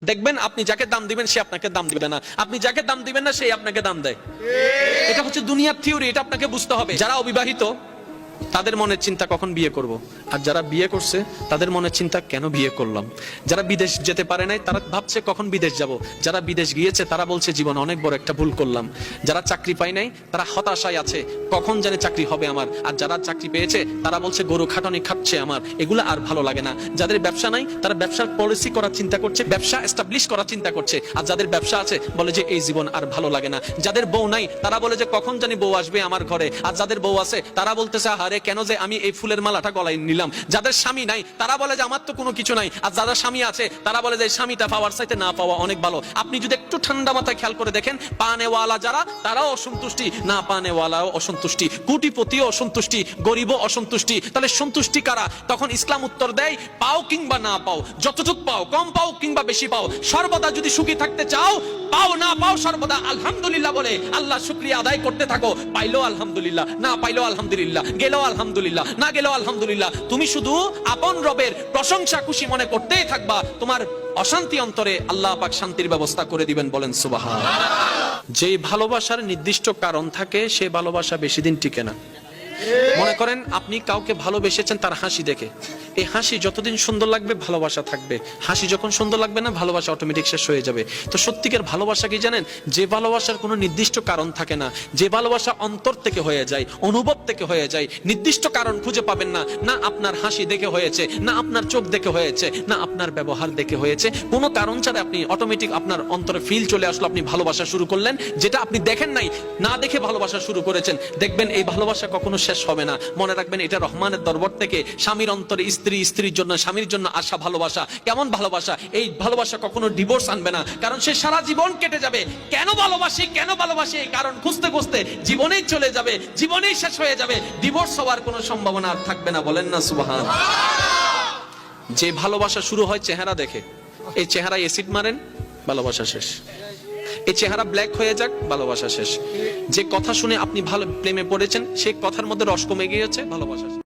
দেখবেন আপনি যাকে দাম দিবেন সে আপনাকে দাম দিবে না, আপনি যাকে দাম দিবেন না সে আপনাকে দাম দেয়। এটা হচ্ছে দুনিয়ার থিওরি, এটা আপনাকে বুঝতে হবে। যারা অবিবাহিত তাদের মনের চিন্তা কখন বিয়ে করব, আর যারা বিয়ে করছে তাদের মনের চিন্তা কেন বিয়ে করলাম। যারা বিদেশ যেতে পারে নাই তারা ভাবছে কখন বিদেশ যাব, যারা বিদেশ গিয়েছে তারা বলছে জীবন অনেক বড় একটা ভুল করলাম। যারা চাকরি পায় নাই তারা হতাশায় আছে কখন জানে চাকরি হবে আমার, আর যারা চাকরি পেয়েছে তারা বলছে গরু খাটানি খাচ্ছে আমার, এগুলো আর ভালো লাগে না। যাদের ব্যবসা নাই তারা ব্যবসার পলিসি করার চিন্তা করছে, ব্যবসা এস্টাবলিশ করার চিন্তা করছে, আর যাদের ব্যবসা আছে বলে যে এই জীবন আর ভালো লাগে না। যাদের বউ নাই তারা বলে যে কখন জানি বউ আসবে আমার ঘরে, আর যাদের বউ আছে তারা বলতেছে আরে কেন যে আমি এই ফুলের মালাটা গলায় নিলাম। যাদের স্বামী নাই তারা বলে যে আমার তো কোনো কিছু নাই, আর যাদের স্বামী আছে তারা বলে যে স্বামীটা পাওয়ার চাইতে না পাওয়া অনেক ভালো। আপনি যদি একটু ঠান্ডা মাথায় খেয়াল করে দেখেন, পানেওয়ালা যারা তারাও অসন্তুষ্টি, না পানেওয়ালাও অসন্তুষ্টি, কোটিপতিও অসন্তুষ্টি, গরিবও অসন্তুষ্টি। তাহলে সন্তুষ্টি কারা? তখন ইসলাম উত্তর দেয় পাও কিংবা না পাও, যতটুক পাও, কম পাও কিংবা বেশি পাও, সর্বদা যদি সুখী থাকতে চাও, পাও না পাও সর্বদা আলহামদুলিল্লাহ বলে আল্লাহ শুকরিয়া আদায় করতে থাকো। পাইলো আলহামদুলিল্লাহ, না পাইলো আলহামদুলিল্লাহ, গেলো আলহামদুলিল্লাহ, না গেলেও আলহামদুলিল্লাহ। তুমি শুধু আপন রবের প্রশংসা খুশি মনে করতেই থাকবা, তোমার অশান্তি অন্তরে আল্লাহ পাক শান্তির ব্যবস্থা করে দিবেন। বলেন সুবহানাল্লাহ। যেই ভালোবাসার নির্দিষ্ট কারণ থাকে সে ভালোবাসা বেশি দিন টিকে না। মনে করেন আপনি কাউকে ভালোবেসেছেন তার হাসি দেখে, এই হাসি যতদিন সুন্দর লাগবে ভালোবাসা থাকবে, হাসি যখন সুন্দর লাগবে না ভালোবাসা অটোমেটিক শেষ হয়ে যাবে। তো সত্যিকার ভালোবাসা কি জানেন? যে ভালোবাসার কোনো নির্দিষ্ট কারণ থাকে না, যে ভালোবাসা অন্তর থেকে হয়ে যায়, অনুভব থেকে হয়ে যায়, নির্দিষ্ট কারণ খুঁজে পাবেন না, না আপনার হাসি দেখে হয়েছে, না আপনার চোখ দেখে হয়েছে, না আপনার ব্যবহার দেখে হয়েছে, কোনো কারণ ছাড়া আপনি অটোমেটিক আপনার অন্তরে ফিল চলে আসলো, আপনি ভালোবাসা শুরু করলেন, যেটা আপনি দেখেন নাই, না দেখে ভালোবাসা শুরু করেছেন। দেখবেন এই ভালোবাসা কখনো শেষ হবে না। মনে রাখবেন এটা রহমানের দরবার থেকে স্বামীর অন্তরে স্ত্রী, স্ত্রীর জন্য স্বামীর জন্য আসা ভালোবাসা। কেমন ভালোবাসা? এই ভালোবাসা কখনো ডিভোর্স আনবে না, কারণ সে সারা জীবন কেটে যাবে কেন ভালোবাসি কেন ভালোবাসি এই কারণ খুঁজতে খুঁজতে জীবনেই চলে যাবে, জীবনেই শেষ হয়ে যাবে, ডিভোর্স হওয়ার কোনো সম্ভাবনা আর থাকবে না। বলেন না সুবহানাল্লাহ। যে ভালোবাসা শুরু হয় চেহারা দেখে, এই চেহারায় অ্যাসিড মারেন ভালোবাসা শেষ, এই চেহারা ব্ল্যাক হয়ে যাক ভালোবাসা শেষ, যে কথা শুনে আপনি ভালো প্রেমে পড়েছেন সেই কথার মধ্যে রস কমে গিয়েছে ভালোবাসা শেষ।